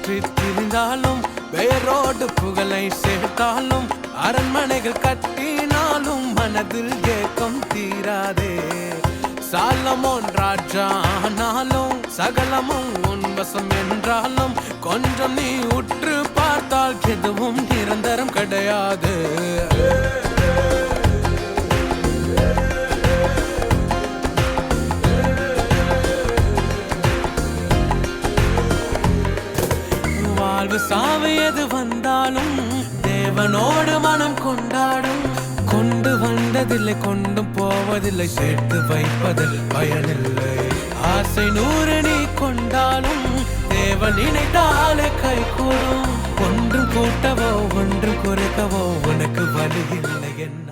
சுற்றி திரிந்தாலும் பெயரோடு புகழை சேர்த்தாலும் அரண்மனைகள் கட்டினாலும் மனதில் ஏக்கம் தீராதே. சாலமோன் ராஜா ஆனாலும் சகலமும் உன்வசம் என்றாலும் கொஞ்சம் நீ உற்று பார்த்தால் எதுவும் நிரந்தரம் கிடையாது. வாழ்வு சாவு எது வந்தாலும் தேவனோடு மனம் கொண்டாடும். கொண்டு வந்ததில்லை கொண்டும் போவதில்லை, சேர்த்து வைப்பதில் பயனில்லை. ஆசை 100 நீ கொண்டாலும் தேவன் நினைத்தாலே கை கூடும். ஒன்று கூட்டவோ ஒன்று குறைக்கவோ உனக்கு வழி இல்லை என்ன.